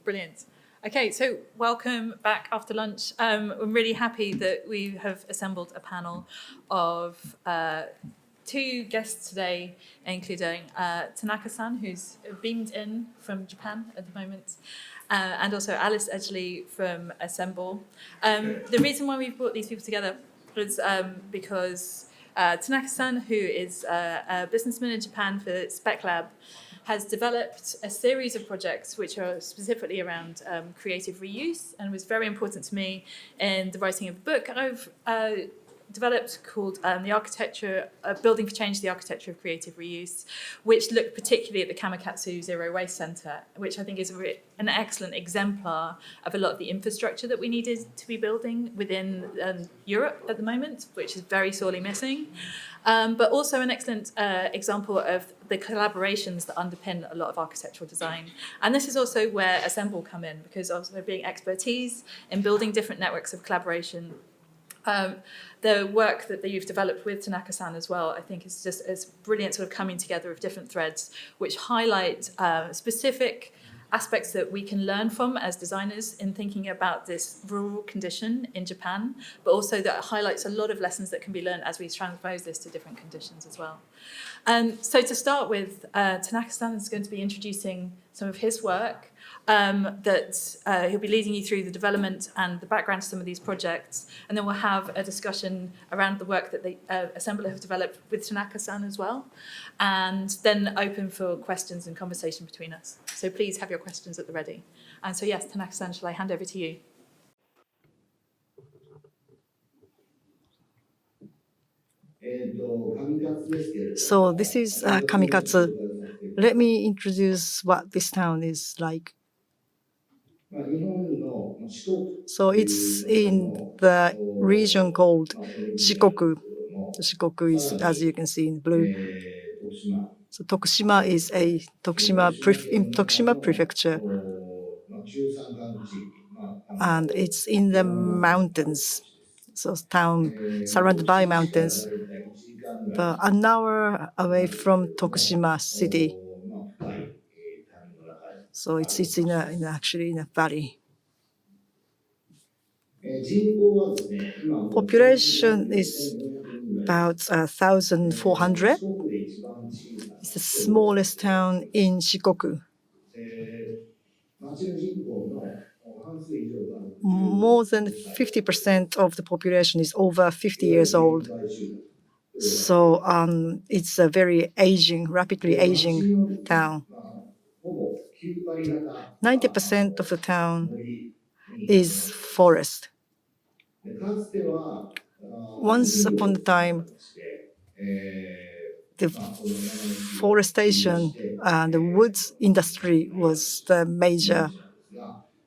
Brilliant. Okay, so welcome back after lunch. I'm really happy that we have assembled a panel of two guests today, including Tanaka-san, who's beamed in from Japan at the moment, and also Alice Edgerley from Assemble. The reason why we've brought these people together was because Tanaka-san, who is a businessman in Japan for Spec Lab, has developed a series of projects which are specifically around creative reuse, and was very important to me in the writing of a book I've developed called The Architecture, Building for Change, the Architecture of Creative Reuse, which looked particularly at the Kamakatsu Zero Waste Centre, which I think is an excellent exemplar of a lot of the infrastructure that we needed to be building within Europe at the moment, which is very sorely missing. But also an excellent example of the collaborations that underpin a lot of architectural design. And this is also where Assemble come in, because also being expertise in building different networks of collaboration. The work that you've developed with Tanaka-san as well, I think is just as brilliant sort of coming together of different threads, which highlight specific aspects that we can learn from as designers in thinking about this rural condition in Japan, but also that highlights a lot of lessons that can be learned as we transpose this to different conditions as well. So to start with, Tanaka-san is going to be introducing some of his work that he'll be leading you through the development and the background to some of these projects. And then we'll have a discussion around the work that the Assembler have developed with Tanaka-san as well. And then open for questions and conversation between us. So please have your questions at the ready. And so yes, Tanaka-san, shall I hand over to you? So this is Kamikatsu. Let me introduce what this town is like. So it's in the region called Shikoku. Shikoku is, as you can see in blue. So Tokushima is in Tokushima Prefecture, and it's in the mountains. So town surrounded by mountains, but an hour away from Tokushima city. So it's actually in a valley. Population is about 1,400. It's the smallest town in Shikoku. More than 50% of the population is over 50 years old. So it's a very rapidly aging town. 90% of the town is forest. Once upon a time, the forestation and the woods industry was the major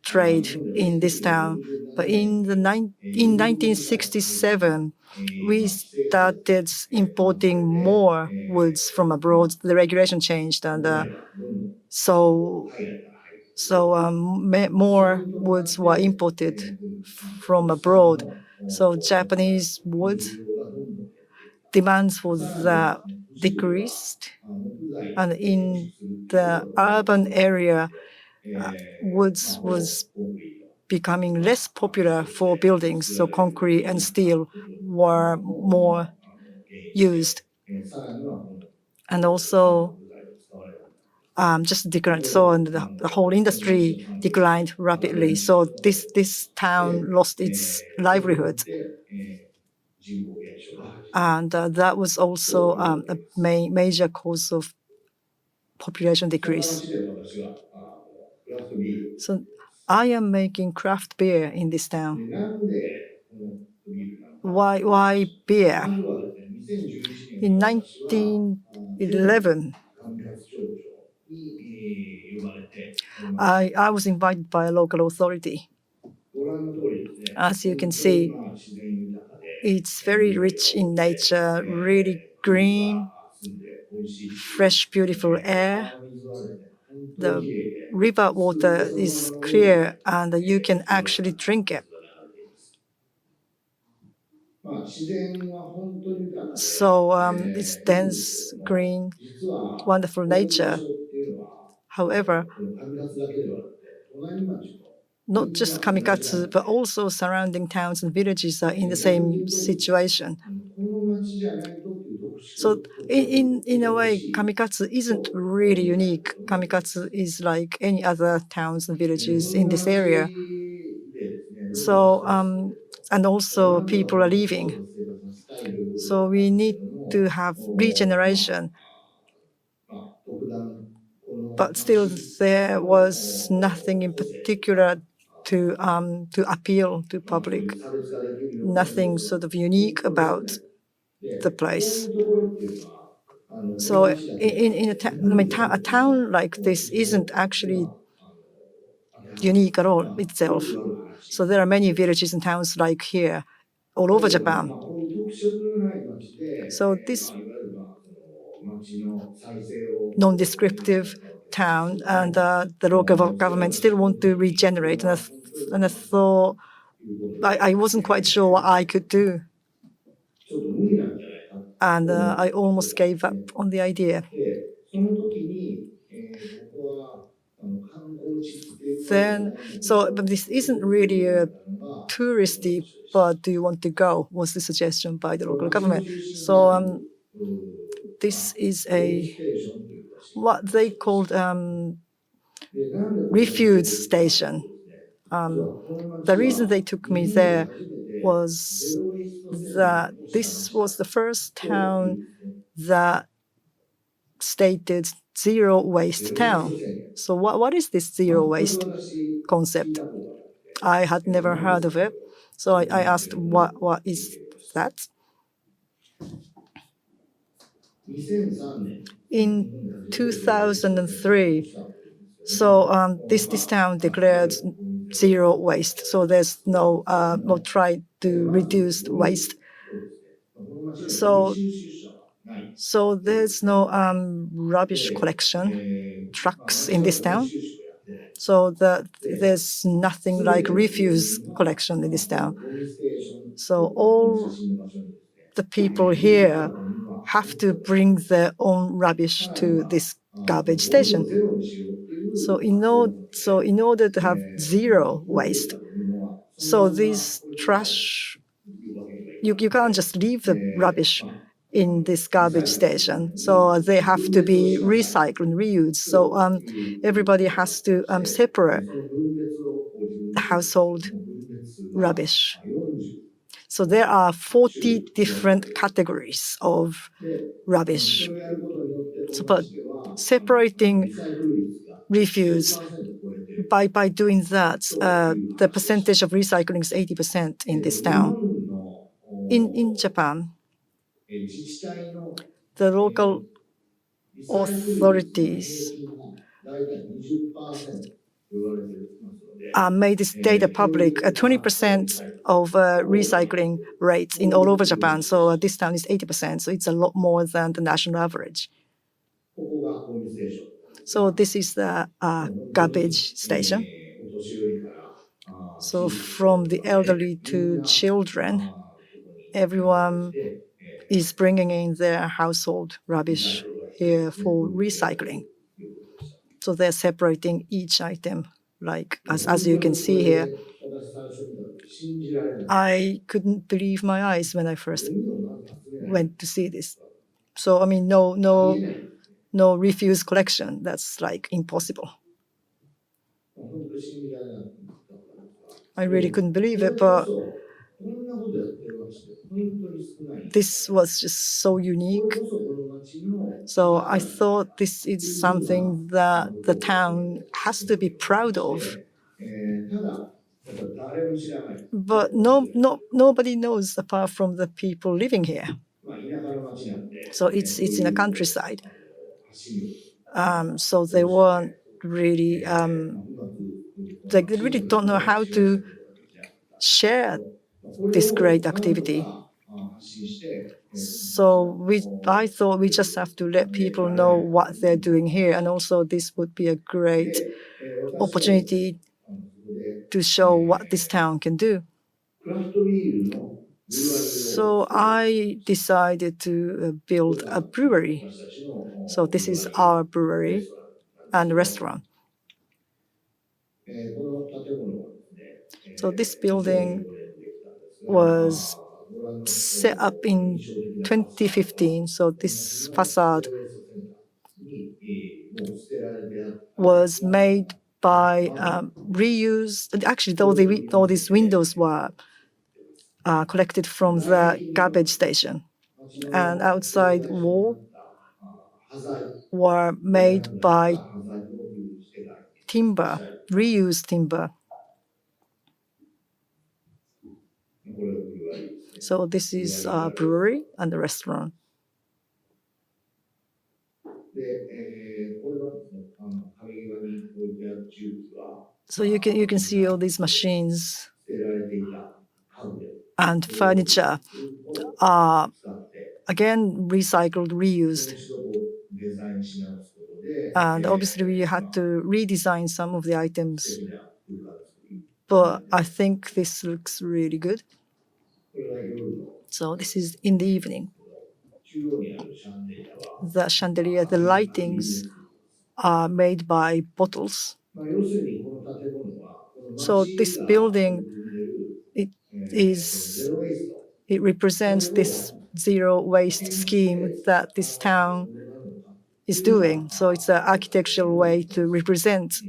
trade in this town. But in 1967, we started importing more woods from abroad. The regulation changed, and more woods were imported from abroad. So Japanese wood demands was decreased, and in the urban area, woods was becoming less popular for buildings, so concrete and steel were more used. And also just declined. So the whole industry declined rapidly. So this town lost its livelihood. And that was also a major cause of population decrease. So I am making craft beer in this town. Why beer? In 1911, I was invited by a local authority. As you can see, it's very rich in nature, really green, fresh, beautiful air. The river water is clear, and you can actually drink it. So it's dense, green, wonderful nature. However, not just Kamikatsu, but also surrounding towns and villages are in the same situation. So in a way, Kamikatsu isn't really unique. Kamikatsu is like any other towns and villages in this area. So and also people are leaving. So we need to have regeneration. But still, there was nothing in particular to appeal to public. Nothing sort of unique about the place. So a town like this isn't actually unique at all itself. So there are many villages and towns like here all over Japan. So this non-descriptive town and the local government still want to regenerate. And I thought I wasn't quite sure what I could do. And I almost gave up on the idea. Then, but this isn't really a touristy, but do you want to go? Was the suggestion by the local government. So this is what they called refuge station. The reason they took me there was that this was the first town that stated zero waste town. So what is this zero waste concept? I had never heard of it. So I asked, what is that? In 2003, so this town declared zero waste. So there's no try to reduce waste. So there's no rubbish collection trucks in this town. So there's nothing like refuse collection in this town. So all the people here have to bring their own rubbish to this garbage station. So in order to have zero waste, so these trash, you can't just leave the rubbish in this garbage station. So they have to be recycled and reused. So everybody has to separate household rubbish. So there are 40 different categories of rubbish. So, but separating refuse, by doing that, the percentage of recycling is 80% in this town. In Japan, the local authorities made this data public. 20% of recycling rates in all over Japan. So this town is 80%. So it's a lot more than the national average. So this is the garbage station. So from the elderly to children, everyone is bringing in their household rubbish here for recycling. So they're separating each item, like as you can see here. I couldn't believe my eyes when I first went to see this. So I mean, no refuse collection. That's like impossible. I really couldn't believe it, but this was just so unique. So I thought this is something that the town has to be proud of. But nobody knows apart from the people living here. So it's in the countryside. So they weren't really they really don't know how to share this great activity. So I thought we just have to let people know what they're doing here, and also this would be a great opportunity to show what this town can do. So I decided to build a brewery. So this is our brewery and restaurant. So this building was set up in 2015. So this facade was made by reused. Actually, all these windows were collected from the garbage station, and outside wall were made by timber, reused timber. So this is a brewery and a restaurant. So you can see all these machines and furniture are again recycled, reused. And obviously we had to redesign some of the items. But I think this looks really good. So this is in the evening. The chandelier, the lightings are made by bottles. So this building, it represents this zero waste scheme that this town is doing. So it's an architectural way to represent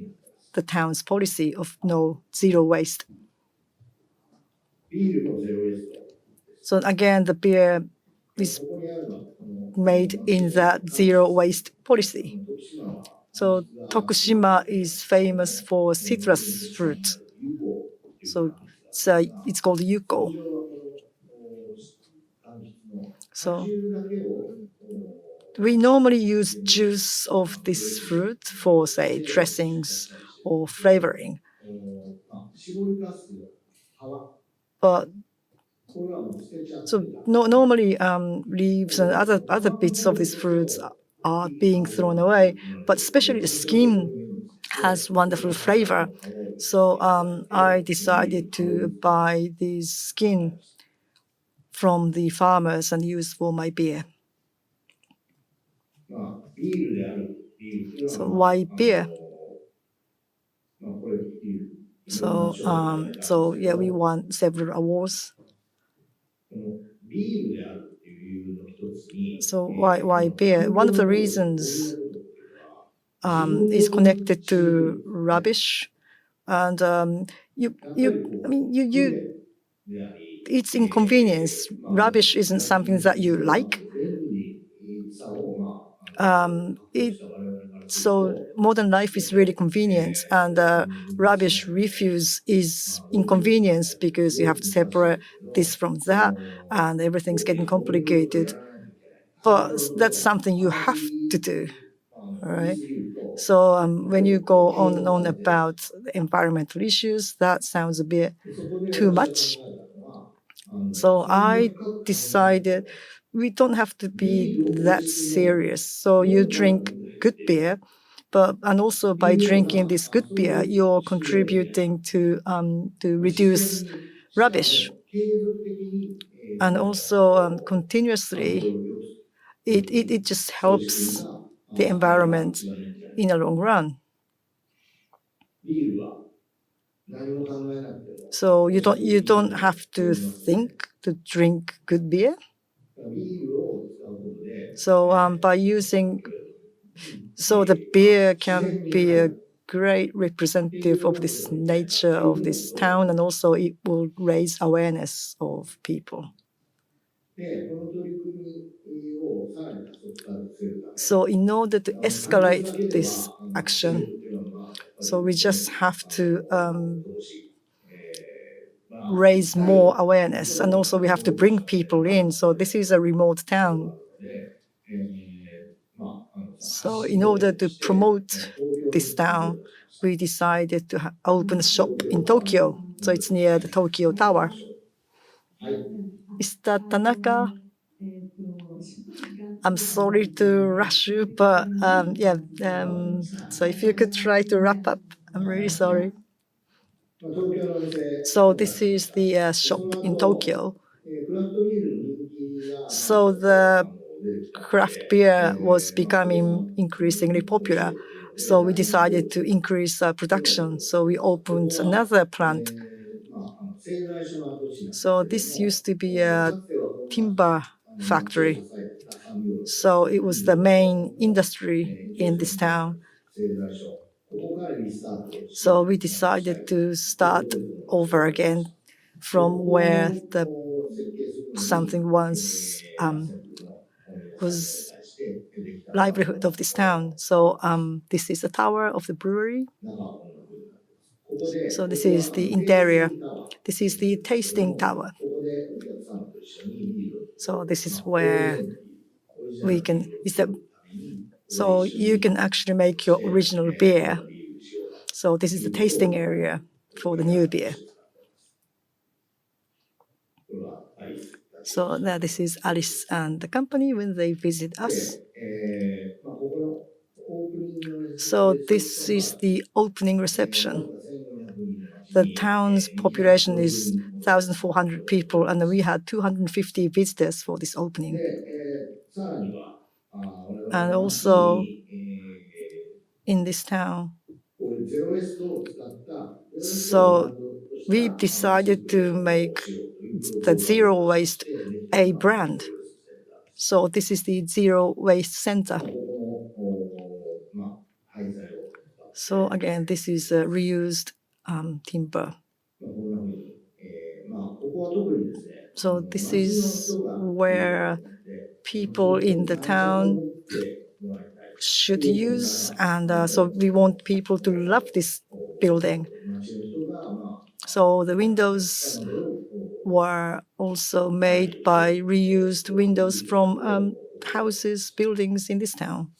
the town's policy of zero waste. So again, the beer is made in that zero waste policy. So Tokushima is famous for citrus fruit. So it's called yuko. So we normally use juice of this fruit for, say, dressings or flavoring. But so normally leaves and other bits of these fruits are being thrown away, but especially the skin has wonderful flavor. So I decided to buy this skin from the farmers and use for my beer. So why beer? So yeah, we won several awards. So why beer? One of the reasons is connected to rubbish, and it's inconvenience. Rubbish isn't something that you like. So modern life is really convenient, and rubbish refuse is inconvenience because you have to separate this from that, and everything's getting complicated. But that's something you have to do, right? So when you go on and on about environmental issues, that sounds a bit too much. So I decided we don't have to be that serious. So you drink good beer, and also by drinking this good beer, you're contributing to reduce rubbish, and also continuously, it just helps the environment in the long run. So you don't have to think to drink good beer. So by using, so the beer can be a great representative of this nature of this town, and also it will raise awareness of people. So in order to escalate this action, so we just have to raise more awareness, and also we have to bring people in. So this is a remote town. So in order to promote this town, we decided to open a shop in Tokyo. So it's near the Tokyo Tower. Mr. Tanaka, I'm sorry to rush you, but so if you could try to wrap up, I'm really sorry. So this is the shop in Tokyo. So the craft beer was becoming increasingly popular. So we decided to increase production. So we opened another plant. So this used to be a timber factory. So it was the main industry in this town. So we decided to start over again from where the something once was livelihood of this town. So this is the tower of the brewery. So this is the interior. This is the tasting tower. So this is where we can. So you can actually make your original beer. So this is the tasting area for the new beer. So now this is Alice and the company when they visit us. So this is the opening reception. The town's population is 1,400 people, and we had 250 visitors for this opening. And also in this town, so we decided to make the zero waste a brand. So this is the zero waste center. So again, this is reused timber. So this is where people in the town should use, and so we want people to love this building. So the windows were also made by reused windows from houses, buildings in this town.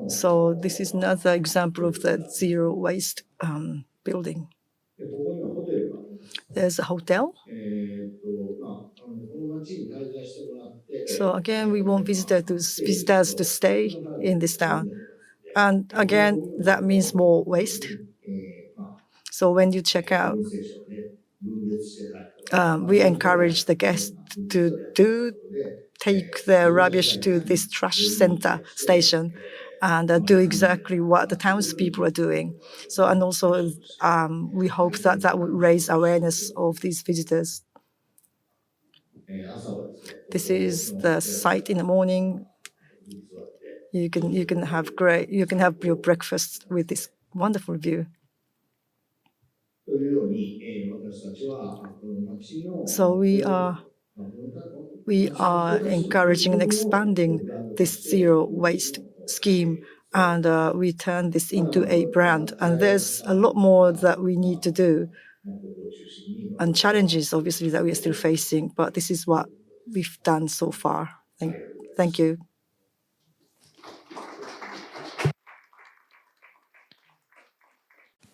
So this is another example of the zero waste building. There's a hotel. So again, we want visitors to stay in this town. And again, that means more waste. So when you check out, we encourage the guests to take their rubbish to this trash center station and do exactly what the townspeople are doing. So, and also we hope that that would raise awareness of these visitors. This is the site in the morning. You can have your breakfast with this wonderful view. So we are encouraging and expanding this zero waste scheme, and we turn this into a brand. And there's a lot more that we need to do, and challenges obviously that we are still facing. But this is what we've done so far. Thank you.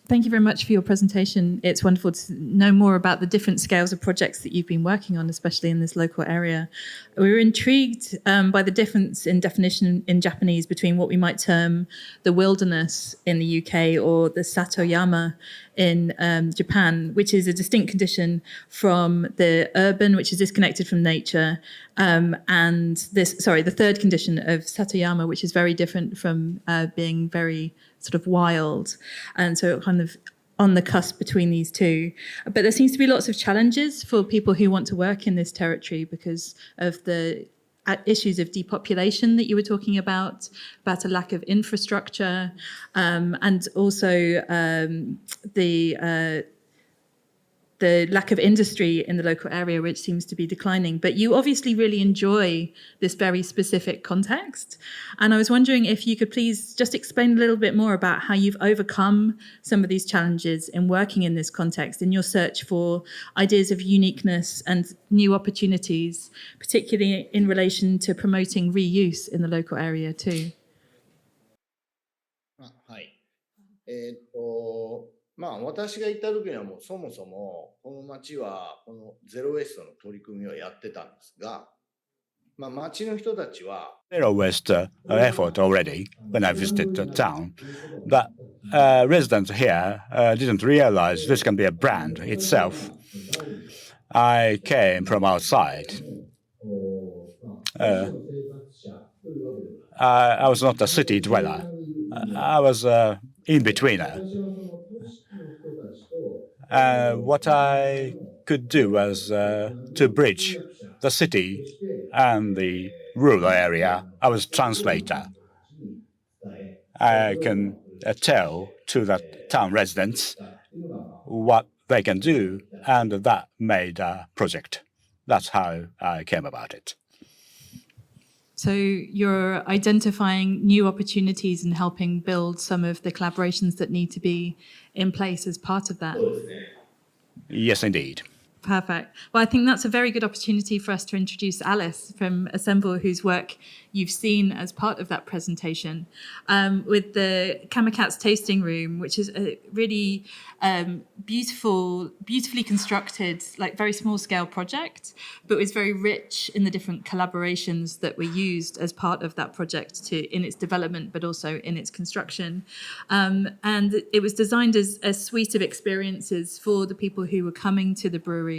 Thank you very much for your presentation. It's wonderful to know more about the different scales of projects that you've been working on, especially in this local area. We were intrigued by the difference in definition in Japanese between what we might term the wilderness in the UK or the Satoyama in Japan, which is a distinct condition from the urban, which is disconnected from nature, and the third condition of Satoyama, which is very different from being very sort of wild, and so kind of on the cusp between these two. But there seems to be lots of challenges for people who want to work in this territory because of the issues of depopulation that you were talking about a lack of infrastructure, and also the lack of industry in the local area, which seems to be declining. But you obviously really enjoy this very specific context. And I was wondering if you could please just explain a little bit more about how you've overcome some of these challenges in working in this context, in your search for ideas of uniqueness and new opportunities, particularly in relation to promoting reuse in the local area too. はい。私が行った時にはもうそもそもこの町はこのゼロウェストの取り組みをやってたんですが、町の人たちは Zero waste effort already when I visited the town, but residents here didn't realize this can be a brand itself. I came from outside. I was not a city dweller. I was in-betweener. What I could do was to bridge the city and the rural area. I was translator. I can tell to the town residents what they can do, and that made a project. That's how I came about it. So you're identifying new opportunities and helping build some of the collaborations that need to be in place as part of that. Yes, indeed. Perfect. Well, I think that's a very good opportunity for us to introduce Alice from Assemble, whose work you've seen as part of that presentation, with the Kamikat's Tasting Room, which is a really beautifully constructed, like very small scale project, but was very rich in the different collaborations that were used as part of that project in its development, but also in its construction. And it was designed as a suite of experiences for the people who were coming to the brewery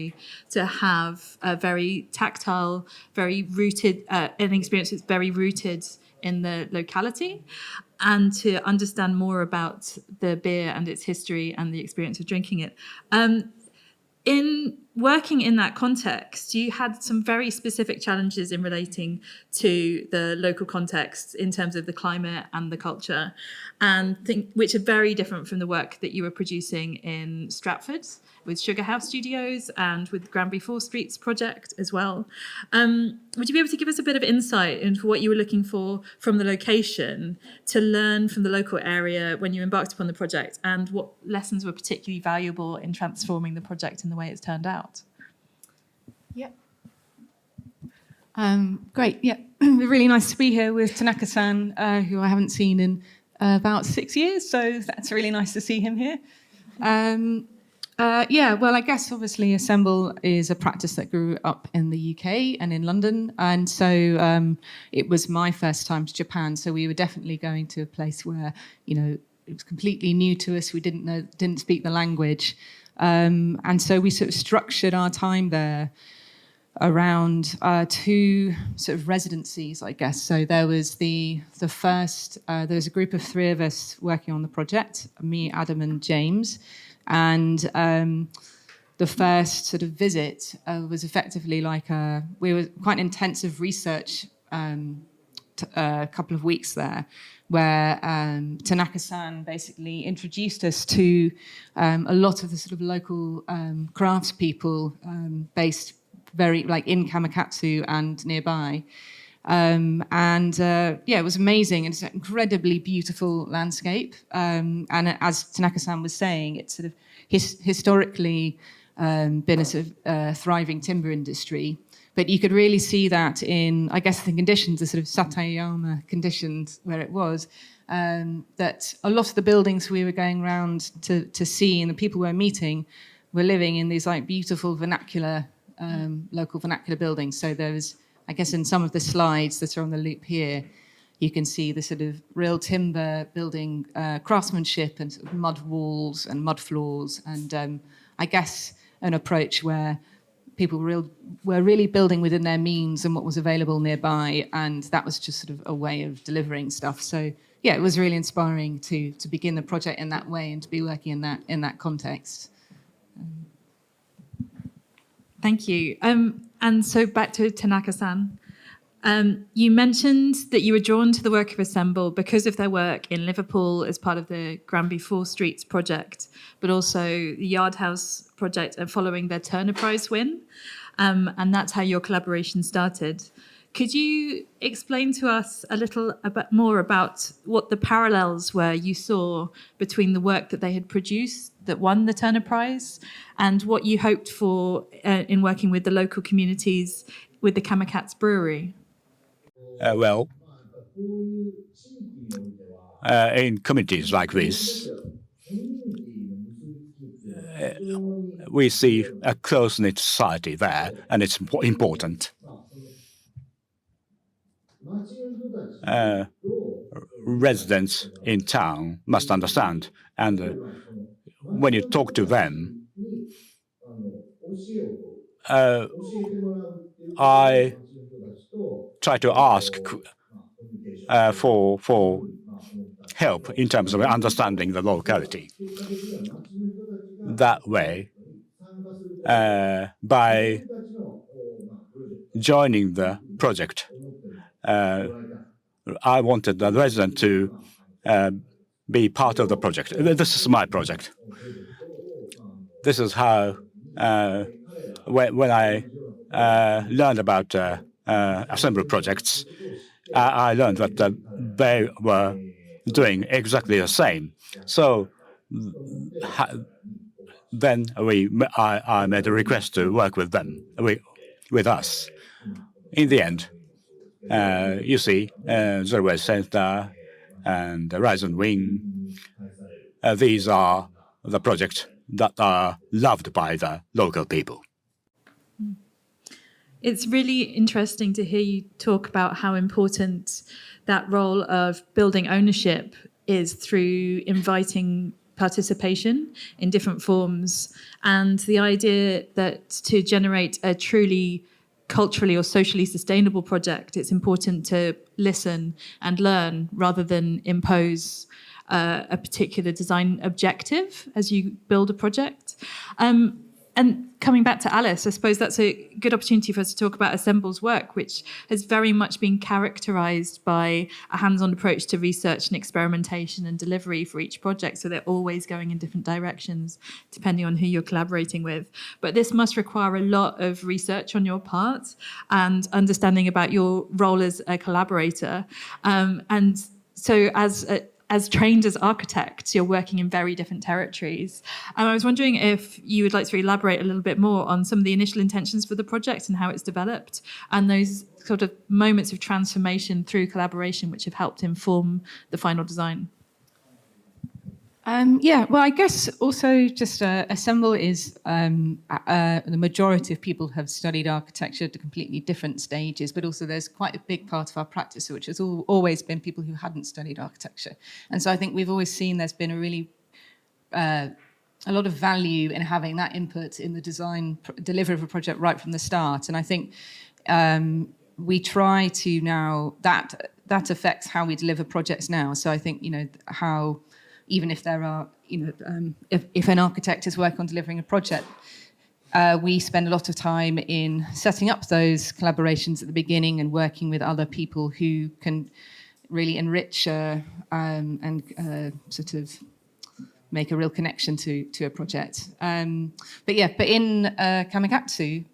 to have a very tactile, very rooted, an experience that's very rooted in the locality, and to understand more about the beer and its history and the experience of drinking it. In working in that context, you had some very specific challenges in relating to the local context in terms of the climate and the culture, which are very different from the work that you were producing in Stratford with Sugar House Studios and with Granby 4 Streets project as well. Would you be able to give us a bit of insight into what you were looking for from the location to learn from the local area when you embarked upon the project, and what lessons were particularly valuable in transforming the project in the way it's turned out? Yeah. Great. Yeah. Really nice to be here with Tanaka-san, who I haven't seen in about 6 years. So that's really nice to see him here. Well, I guess obviously Assemble is a practice that grew up in the UK and in London. And so it was my first time to Japan. So we were definitely going to a place where, it was completely new to us. We didn't speak the language. And so we sort of structured our time there around two sort of residencies, I guess. So there was there was a group of 3 of us working on the project, me, Adam and James. And the first sort of visit was effectively we were quite intensive research a couple of weeks there, where Tanaka-san basically introduced us to a lot of the sort of local craftspeople based very in Kamakatsu and nearby. It was amazing. It's an incredibly beautiful landscape. And as Tanaka-san was saying, it's sort of historically been a sort of thriving timber industry. But you could really see that in, I guess, the conditions, the sort of Satayama conditions where it was, that a lot of the buildings we were going around to see and the people we were meeting were living in these beautiful vernacular, local vernacular buildings. So there was, I guess, in some of the slides that are on the loop here, you can see the sort of real timber building craftsmanship and sort of mud walls and mud floors, and I guess an approach where people were really building within their means and what was available nearby, and that was just sort of a way of delivering stuff. So yeah, it was really inspiring to begin the project in that way and to be working in that context. Thank you. And so back to Tanaka-san. You mentioned that you were drawn to the work of Assemble because of their work in Liverpool as part of the Granby 4 Streets project, but also the Yard House project and following their Turner Prize win. And that's how your collaboration started. Could you explain to us a little more about what the parallels were you saw between the work that they had produced that won the Turner Prize and what you hoped for in working with the local communities with the Kamikat's Brewery? In communities like this, we see a close-knit society there, and it's important. Residents in town must understand, and when you talk to them, I try to ask for help in terms of understanding the locality. That way, by joining the project, I wanted the resident to be part of the project. This is my project. This is how, when I learned about assembly projects, I learned that they were doing exactly the same. So then I made a request to work with them, with us. In the end, you see, Zero Waste Center and the Rise and Wing, these are the projects that are loved by the local people. It's really interesting to hear you talk about how important that role of building ownership is through inviting participation in different forms, and the idea that to generate a truly culturally or socially sustainable project, it's important to listen and learn rather than impose a particular design objective as you build a project. And coming back to Alice, I suppose that's a good opportunity for us to talk about Assemble's work, which has very much been characterised by a hands-on approach to research and experimentation and delivery for each project. So they're always going in different directions, depending on who you're collaborating with. But this must require a lot of research on your part and understanding about your role as a collaborator. And so as trained as architects, you're working in very different territories. I was wondering if you would like to elaborate a little bit more on some of the initial intentions for the project and how it's developed, and those sort of moments of transformation through collaboration which have helped inform the final design. Well, I guess also just Assemble is the majority of people have studied architecture at completely different stages, but also there's quite a big part of our practice which has always been people who hadn't studied architecture. And so I think we've always seen there's been a really a lot of value in having that input in the design delivery of a project right from the start. And I think we try to now, that affects how we deliver projects now. So I think, how even if there are, if an architect is working on delivering a project, we spend a lot of time in setting up those collaborations at the beginning and working with other people who can really enrich and sort of make a real connection to a project. But in Kamakatsu,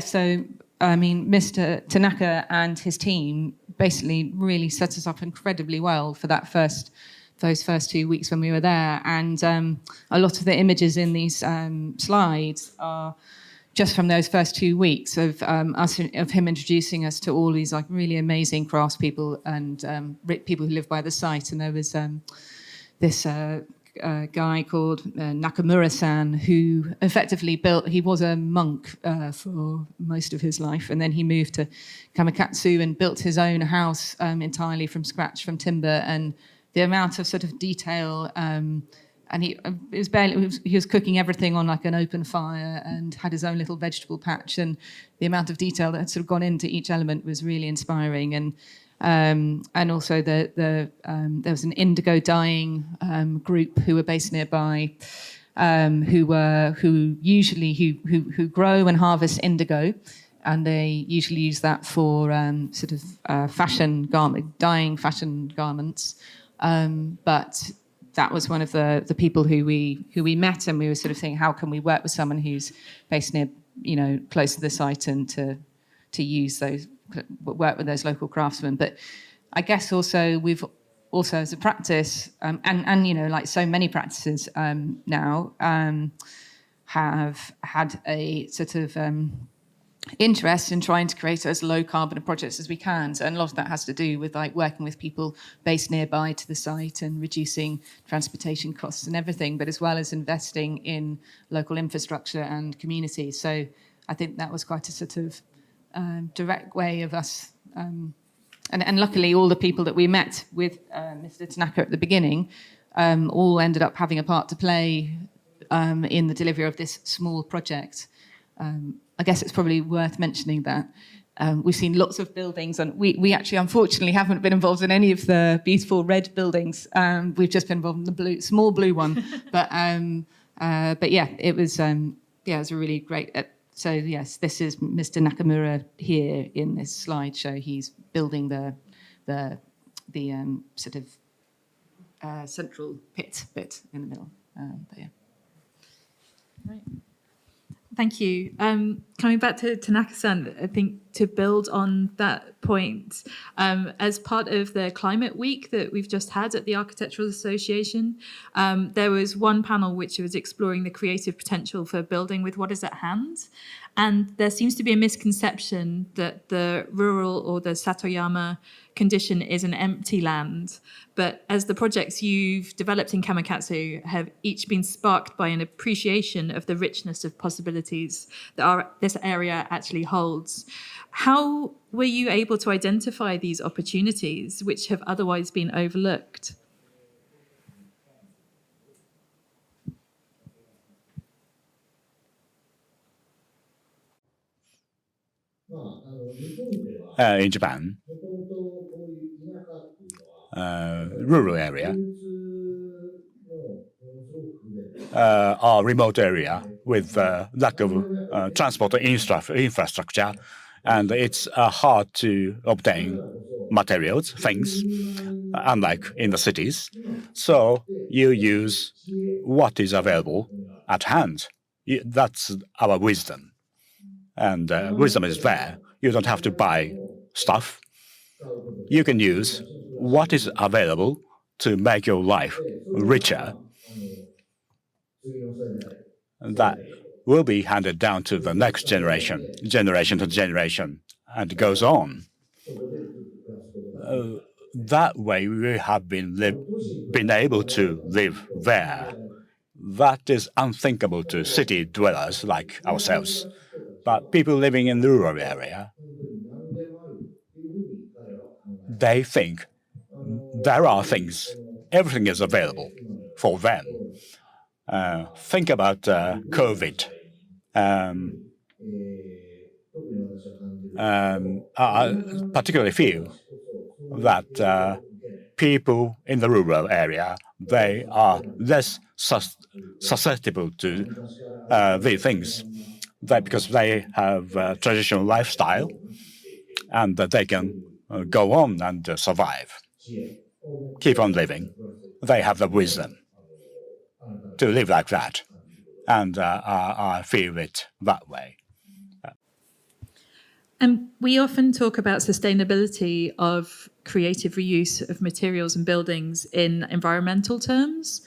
so I mean, Mr. Tanaka and his team basically really set us up incredibly well for those first 2 weeks when we were there. And a lot of the images in these slides are just from those first 2 weeks of him introducing us to all these like really amazing craftspeople and people who live by the site. And there was this guy called Nakamura-san who effectively he was a monk for most of his life, and then he moved to Kamakatsu and built his own house entirely from scratch from timber. And the amount of sort of detail, and he was cooking everything on like an open fire and had his own little vegetable patch, and the amount of detail that had sort of gone into each element was really inspiring. And also there was an indigo dyeing group who were based nearby, who grow and harvest indigo. And they usually use that for dyeing fashion garments. But that was one of the people who we met, and we were sort of thinking, how can we work with someone who's based near, close to the site, and to work with those local craftsmen. But I guess also we've also as a practice, and like so many practices now, have had a sort of interest in trying to create as low carbon projects as we can. So, and a lot of that has to do with like working with people based nearby to the site and reducing transportation costs and everything, but as well as investing in local infrastructure and communities. So I think that was quite a sort of direct way of us. And luckily all the people that we met with Mr. Tanaka at the beginning all ended up having a part to play in the delivery of this small project. I guess it's probably worth mentioning that we've seen lots of buildings, and we actually unfortunately haven't been involved in any of the beautiful red buildings. We've just been involved in the small blue one. But yeah, it was it was a really great. So yes, this is Mr. Nakamura here in this slideshow. He's building the sort of central pit bit in the middle. But yeah. Right. Thank you. Coming back to Tanaka-san, I think to build on that point, as part of the Climate Week that we've just had at the Architectural Association, there was one panel which was exploring the creative potential for building with what is at hand. And there seems to be a misconception that the rural or the Satoyama condition is an empty land. But as the projects you've developed in Kamakatsu have each been sparked by an appreciation of the richness of possibilities that this area actually holds, how were you able to identify these opportunities which have otherwise been overlooked? In Japan, rural area are remote area with lack of transport infrastructure, and it's hard to obtain materials, things, unlike in the cities. So you use what is available at hand. That's our wisdom. And wisdom is there. You don't have to buy stuff. You can use what is available to make your life richer. That will be handed down to the next generation, generation to generation, and it goes on. That way we have been able to live there. That is unthinkable to city dwellers like ourselves. But people living in the rural area, they think there are things, everything is available for them. Think about COVID. I particularly feel that people in the rural area, they are less susceptible to these things. Because they have a traditional lifestyle and that they can go on and survive, keep on living. They have the wisdom to live like that, and I feel it that way. And we often talk about sustainability of creative reuse of materials and buildings in environmental terms.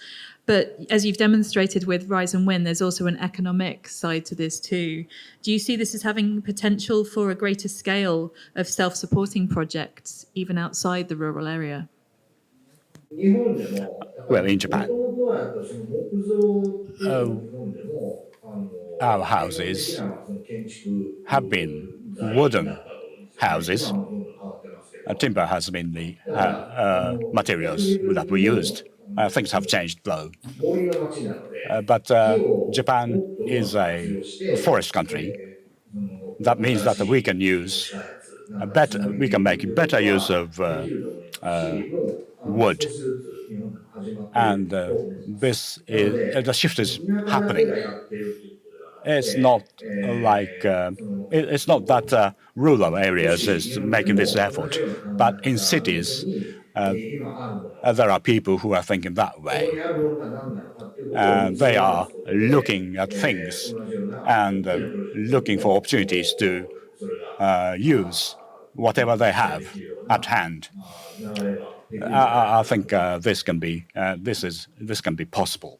But as you've demonstrated with Rise and Win, there's also an economic side to this too. Do you see this as having potential for a greater scale of self-supporting projects, even outside the rural area? Well, in Japan, our houses have been wooden houses. Timber has been the materials that we used. Things have changed though. But Japan is a forest country. That means that we can make better use of wood. And the shift is happening. It's not like it's not that rural areas is making this effort, but in cities there are people who are thinking that way. They are looking at things and looking for opportunities to use whatever they have at hand. I think this can be possible,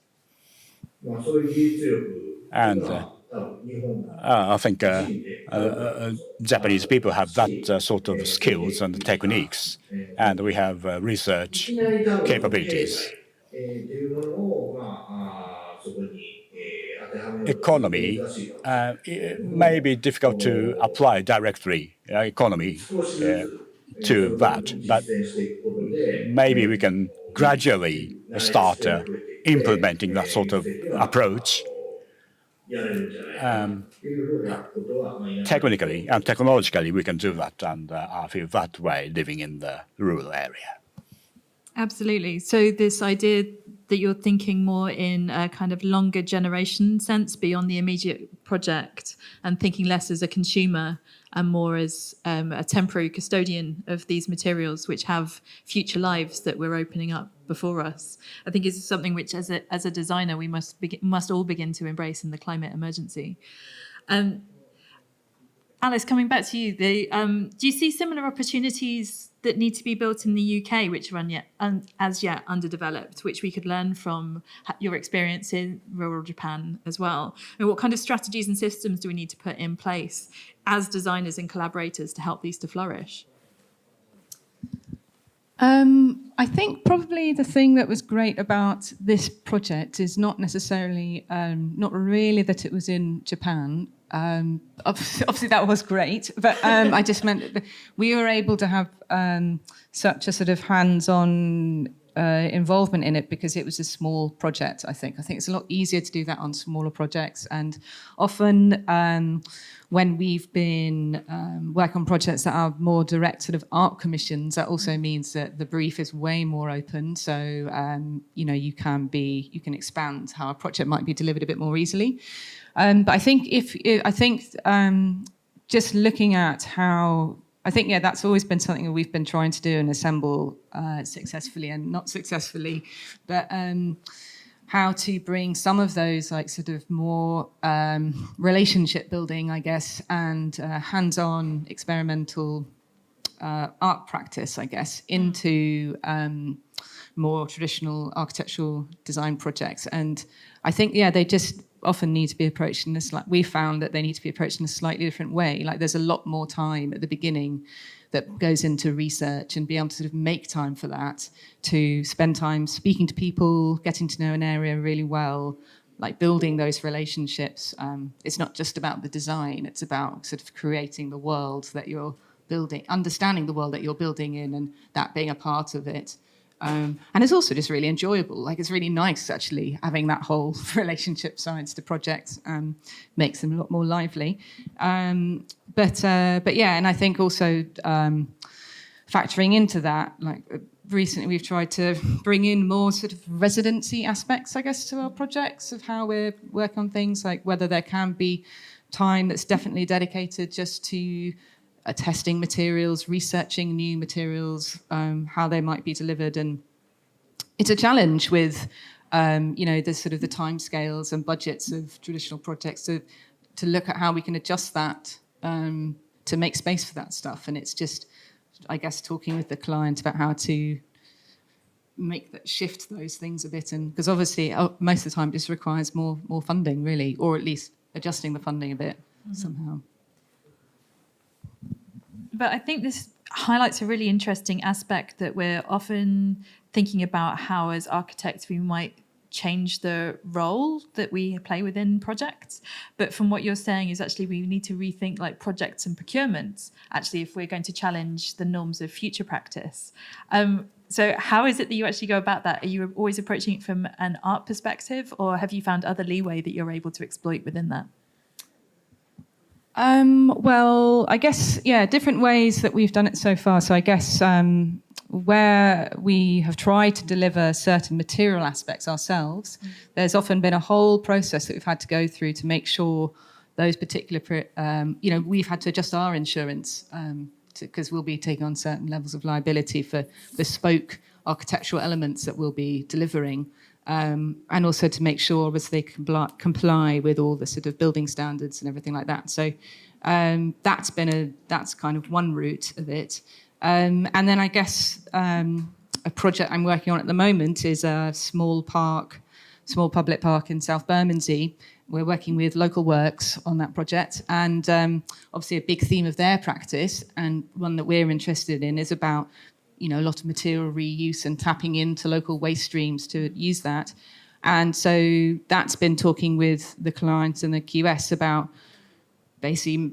and I think Japanese people have that sort of skills and techniques, and we have research capabilities. Economy, it may be difficult to apply directly economy to that, but maybe we can gradually start implementing that sort of approach. technically and technologically we can do that, and I feel that way living in the rural area. Absolutely. So this idea that you're thinking more in a kind of longer generation sense beyond the immediate project, and thinking less as a consumer and more as a temporary custodian of these materials which have future lives that we're opening up before us, I think is something which as a designer we must all begin to embrace in the climate emergency. Alice, coming back to you, do you see similar opportunities that need to be built in the UK, which are as yet underdeveloped, which we could learn from your experience in rural Japan as well? And what kind of strategies and systems do we need to put in place as designers and collaborators to help these to flourish? I think probably the thing that was great about this project is not necessarily, not really that it was in Japan. Obviously that was great, but I just meant that we were able to have such a sort of hands-on involvement in it because it was a small project. I think it's a lot easier to do that on smaller projects, and often when we've been working on projects that are more direct sort of art commissions, that also means that the brief is way more open. So you can expand how a project might be delivered a bit more easily. But I think just looking at how, that's always been something that we've been trying to do and assemble successfully and not successfully, but how to bring some of those like sort of more relationship building, I guess, and hands-on experimental art practice, I guess, into more traditional architectural design projects. And I think, they just often need to be approached in this, like we found that they need to be approached in a slightly different way. Like there's a lot more time at the beginning that goes into research, and be able to sort of make time for that, to spend time speaking to people, getting to know an area really well, like building those relationships. It's not just about the design, it's about sort of creating the world that you're building, understanding the world that you're building in, and that being a part of it. And it's also just really enjoyable. Like it's really nice actually having that whole relationship sides to projects, makes them a lot more lively. But and I think also factoring into that, like recently we've tried to bring in more sort of residency aspects, I guess, to our projects of how we're working on things, like whether there can be time that's definitely dedicated just to testing materials, researching new materials, how they might be delivered. And it's a challenge with, the sort of the timescales and budgets of traditional projects to look at how we can adjust that to make space for that stuff. And it's just, I guess, talking with the client about how to shift those things a bit. And because obviously most of the time it just requires more funding, really, or at least adjusting the funding a bit somehow. But I think this highlights a really interesting aspect that we're often thinking about, how as architects we might change the role that we play within projects. But from what you're saying is actually we need to rethink like projects and procurements, actually, if we're going to challenge the norms of future practice. So how is it that you actually go about that? Are you always approaching it from an art perspective, or have you found other leeway that you're able to exploit within that? Well, I guess, different ways that we've done it so far. So I guess where we have tried to deliver certain material aspects ourselves, there's often been a whole process that we've had to go through to make sure those particular, we've had to adjust our insurance because we'll be taking on certain levels of liability for bespoke architectural elements that we'll be delivering. And also to make sure obviously they comply with all the sort of building standards and everything like that. So that's kind of one route of it. And then I guess a project I'm working on at the moment is a small public park in South Bermondsey. We're working with Local Works on that project, and obviously a big theme of their practice, and one that we're interested in, is about a lot of material reuse and tapping into local waste streams to use that. And so that's been talking with the clients and the QS about basically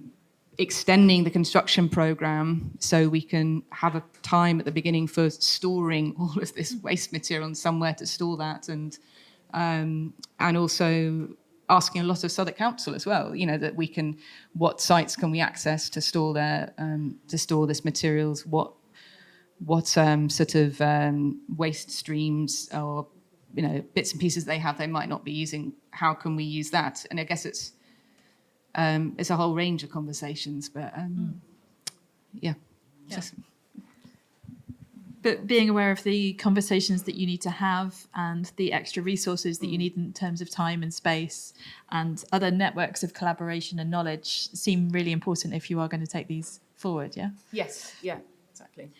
extending the construction program so we can have a time at the beginning for storing all of this waste material and somewhere to store that, and also asking a lot of Southwark Council as well, that we can, what sites can we access to store this materials, what sort of waste streams or bits and pieces they have they might not be using, how can we use that? And I guess it's a whole range of conversations, but yeah. But being aware of the conversations that you need to have and the extra resources that you need in terms of time and space and other networks of collaboration and knowledge seem really important if you are going to take these forward, yeah? Yes, yeah, exactly.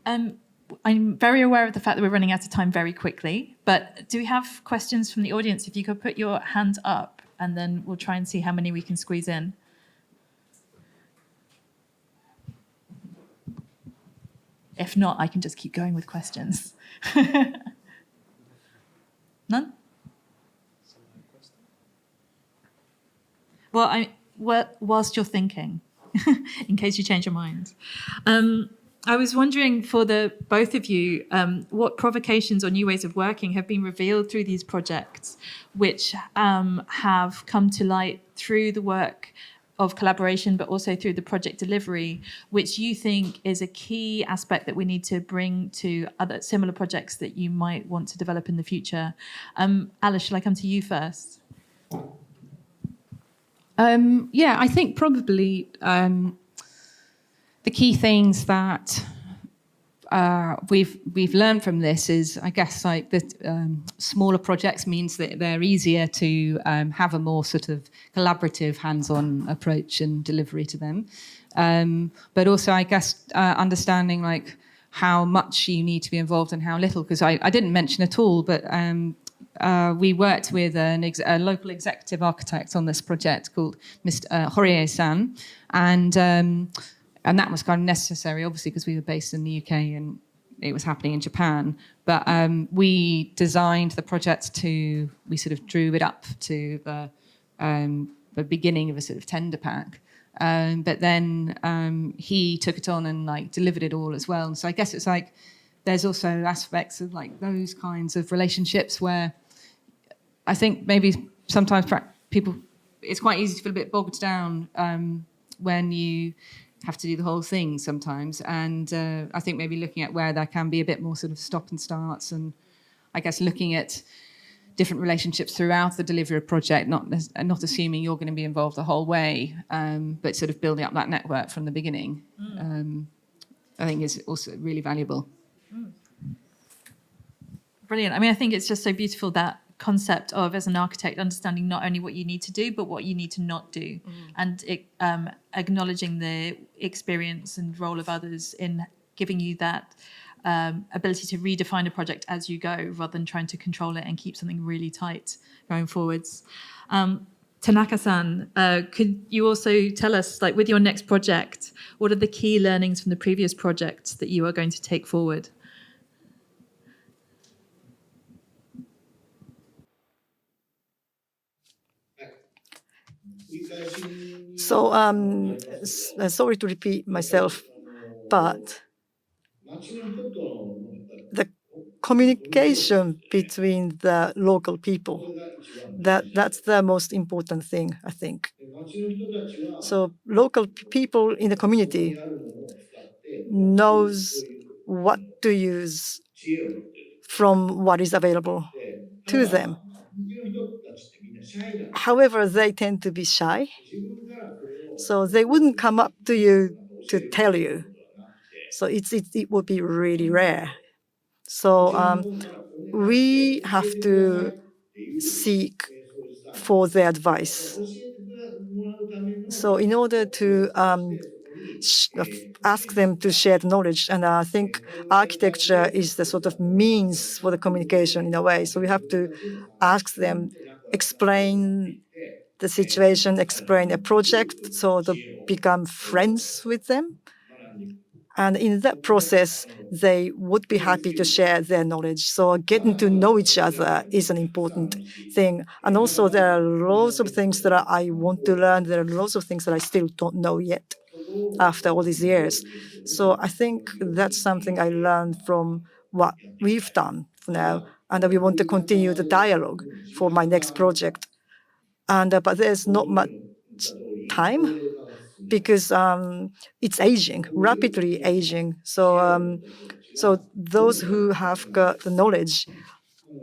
I'm very aware of the fact that we're running out of time very quickly, but do we have questions from the audience? If you could put your hand up and then we'll try and see how many we can squeeze in. If not, I can just keep going with questions. None? Well, whilst you're thinking, in case you change your mind. I was wondering for the both of you, what provocations or new ways of working have been revealed through these projects, which have come to light through the work of collaboration, but also through the project delivery, which you think is a key aspect that we need to bring to other similar projects that you might want to develop in the future. Alice, shall I come to you first? Yeah, I think probably the key things that we've learned from this is, I guess, like the smaller projects means that they're easier to have a more sort of collaborative, hands-on approach and delivery to them. But also, I guess, understanding like how much you need to be involved and how little, because I didn't mention at all, but we worked with a local executive architect on this project called Mr. Horie-san, and that was kind of necessary, obviously, because we were based in the UK and it was happening in Japan. But we designed the project we sort of drew it up to the beginning of a sort of tender pack. But then he took it on and like delivered it all as well. And so I guess it's like there's also aspects of like those kinds of relationships where I think maybe sometimes people, it's quite easy to feel a bit bogged down when you have to do the whole thing sometimes. And I think maybe looking at where there can be a bit more sort of stop and starts, and I guess looking at different relationships throughout the delivery of a project, not assuming you're going to be involved the whole way, but sort of building up that network from the beginning, I think is also really valuable. Brilliant. I mean, I think it's just so beautiful, that concept of, as an architect, understanding not only what you need to do, but what you need to not do, and acknowledging the experience and role of others in giving you that ability to redefine a project as you go, rather than trying to control it and keep something really tight going forwards. Tanaka-san, could you also tell us, like with your next project, what are the key learnings from the previous projects that you are going to take forward? So, sorry to repeat myself, but the communication between the local people, that's the most important thing, I think. So local people in the community knows what to use from what is available to them. However, they tend to be shy, so they wouldn't come up to you to tell you. So it would be really rare. So we have to seek for their advice. So in order to ask them to share the knowledge, and I think architecture is the sort of means for the communication in a way. So we have to ask them, explain the situation, explain a project, so to become friends with them. And in that process, they would be happy to share their knowledge. So getting to know each other is an important thing. And also there are lots of things that I want to learn. There are lots of things that I still don't know yet after all these years. So I think that's something I learned from what we've done for now. And we want to continue the dialogue for my next project. but there's not much time because it's aging, rapidly aging. So those who have got the knowledge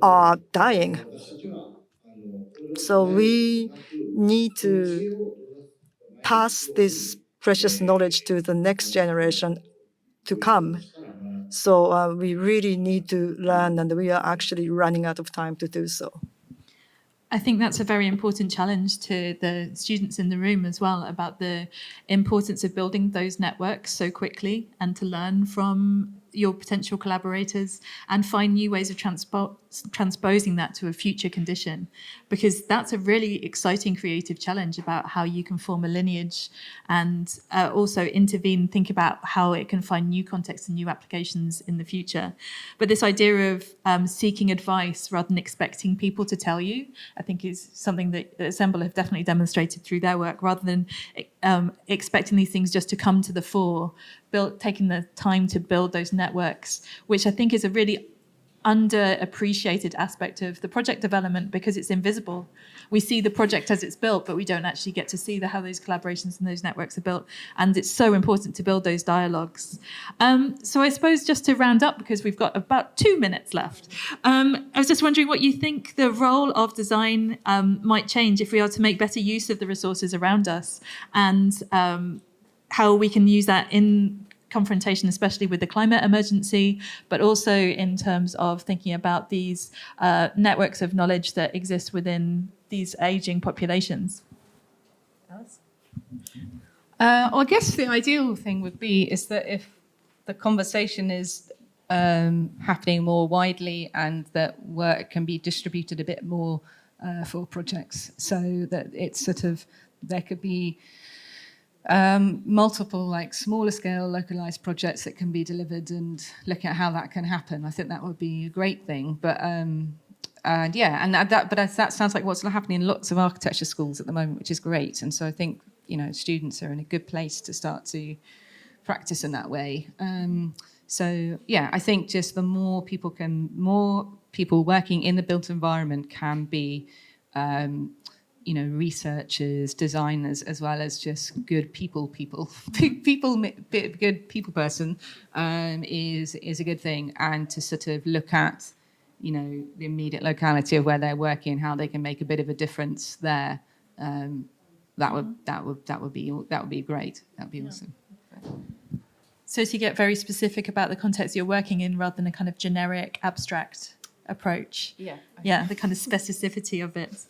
are dying. So we need to pass this precious knowledge to the next generation to come. So we really need to learn, and we are actually running out of time to do so. I think that's a very important challenge to the students in the room as well, about the importance of building those networks so quickly and to learn from your potential collaborators and find new ways of transposing that to a future condition, because that's a really exciting creative challenge about how you can form a lineage and also intervene, think about how it can find new contexts and new applications in the future. But this idea of seeking advice rather than expecting people to tell you, I think is something that Assemble have definitely demonstrated through their work, rather than expecting these things just to come to the fore, taking the time to build those networks, which I think is a really underappreciated aspect of the project development, because it's invisible. We see the project as it's built, but we don't actually get to see how those collaborations and those networks are built. And it's so important to build those dialogues. So I suppose just to round up, because we've got about 2 minutes left, I was just wondering what you think the role of design might change if we are to make better use of the resources around us, and how we can use that in confrontation, especially with the climate emergency, but also in terms of thinking about these networks of knowledge that exist within these aging populations. Alice? Well, I guess the ideal thing would be is that if the conversation is happening more widely, and that work can be distributed a bit more for projects, so that it's sort of, there could be multiple smaller scale localized projects that can be delivered, and look at how that can happen. I think that would be a great thing. But that sounds like what's happening in lots of architecture schools at the moment, which is great. And so I think students are in a good place to start to practice in that way. I think just the more people working in the built environment can be researchers, designers, as well as just good good people person is a good thing. And to sort of look at, the immediate locality of where they're working, how they can make a bit of a difference there. That would be great. That'd be awesome. So to get very specific about the context you're working in, rather than a kind of generic, abstract approach. Yeah, the kind of specificity of it.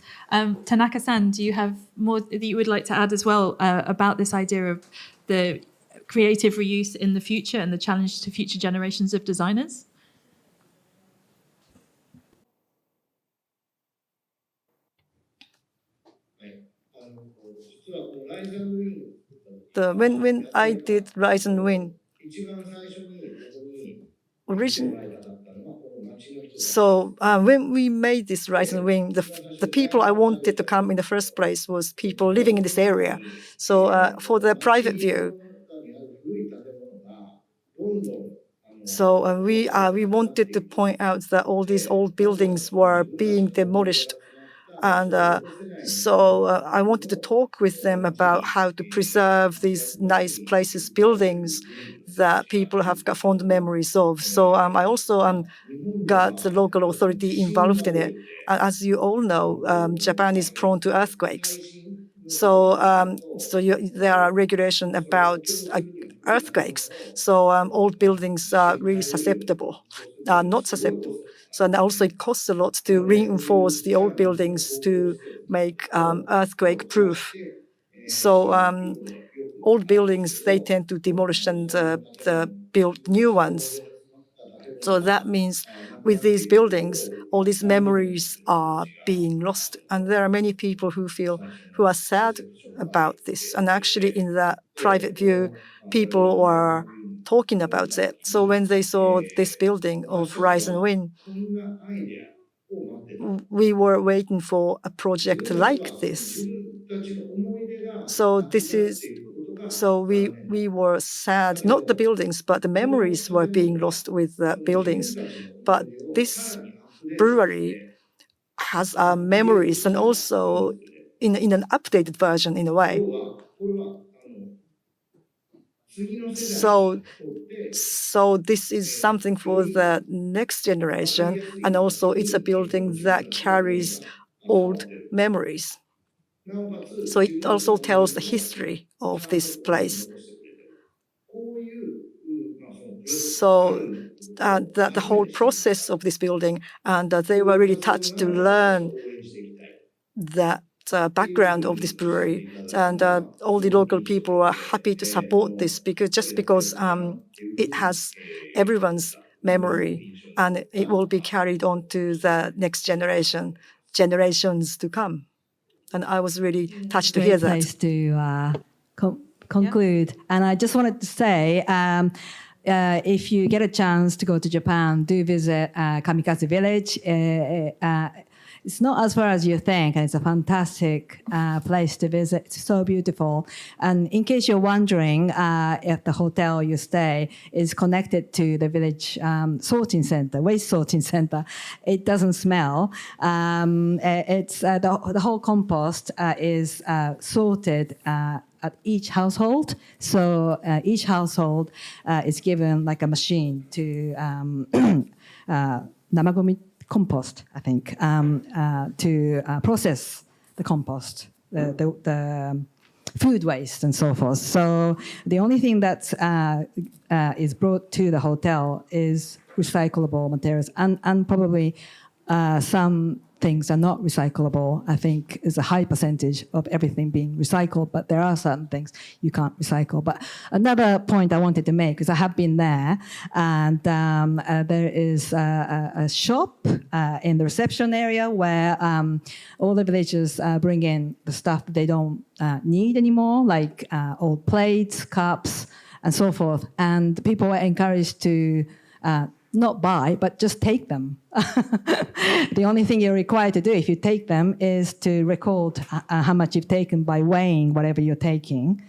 Tanaka-san, do you have more that you would like to add as well about this idea of the creative reuse in the future and the challenge to future generations of designers? When I did Rise and Win, when we made this Rise and Win, the people I wanted to come in the first place was people living in this area. So for the private view, we wanted to point out that all these old buildings were being demolished. And I wanted to talk with them about how to preserve these nice places, buildings that people have got fond memories of. So I also got the local authority involved in it. As you all know, Japan is prone to earthquakes. So there are regulations about earthquakes. So old buildings are really not susceptible. So and also it costs a lot to reinforce the old buildings to make earthquake proof. So old buildings, they tend to demolish and build new ones. So that means with these buildings, all these memories are being lost. And there are many people who are sad about this. And actually in that private view, people were talking about it. So when they saw this building of Rise and Win, we were waiting for a project like this. So we were sad, not the buildings, but the memories were being lost with the buildings. But this brewery has memories, and also in an updated version in a way. So this is something for the next generation, and also it's a building that carries old memories. So it also tells the history of this place. So the whole process of this building, and they were really touched to learn that background of this brewery, and all the local people are happy to support this because it has everyone's memory, and it will be carried on to the next generations to come. And I was really touched to hear that. Great place to conclude. Yeah. And I just wanted to say, if you get a chance to go to Japan, do visit Kamikaze Village. It's not as far as you think, and it's a fantastic place to visit. It's so beautiful. And in case you're wondering if the hotel you stay is connected to the village sorting center, waste sorting center, it doesn't smell. It's the whole compost is sorted at each household. So each household is given like a machine to namagomi compost, I think, to process the compost, the food waste and so forth. So the only thing that is brought to the hotel is recyclable materials, and probably some things are not recyclable. I think is a high percentage of everything being recycled, but there are certain things you can't recycle. But another point I wanted to make, because I have been there, and there is a shop in the reception area where all the villagers bring in the stuff that they don't need anymore, like old plates, cups, and so forth. And people were encouraged to not buy, but just take them. The only thing you're required to do if you take them is to record how much you've taken by weighing whatever you're taking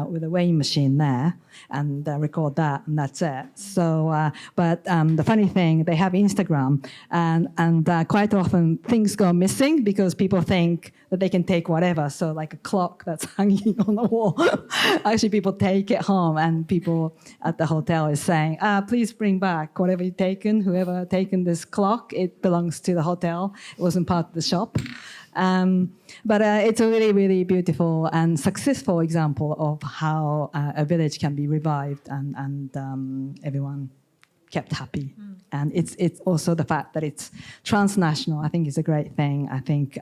with a weighing machine there, and record that, and that's it. So, but the funny thing, they have Instagram, and quite often things go missing because people think that they can take whatever. So like a clock that's hanging on the wall, actually people take it home, and people at the hotel is saying, please bring back whatever you've taken, whoever taken this clock, it belongs to the hotel. It wasn't part of the shop. But it's a really, really beautiful and successful example of how a village can be revived and everyone kept happy. And it's also the fact that it's transnational, I think is a great thing. I think,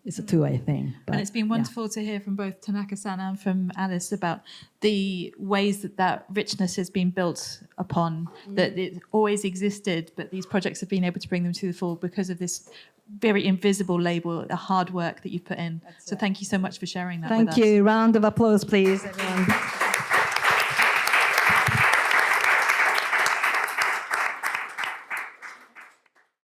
it's a two-way thing. But, and it's been wonderful to hear from both Tanaka-san and from Alice about the ways that richness has been built upon, that it always existed, but these projects have been able to bring them to the fore because of this very invisible label, the hard work that you've put in. Thank you so much for sharing that with us. Thank you. Round of applause, please, everyone.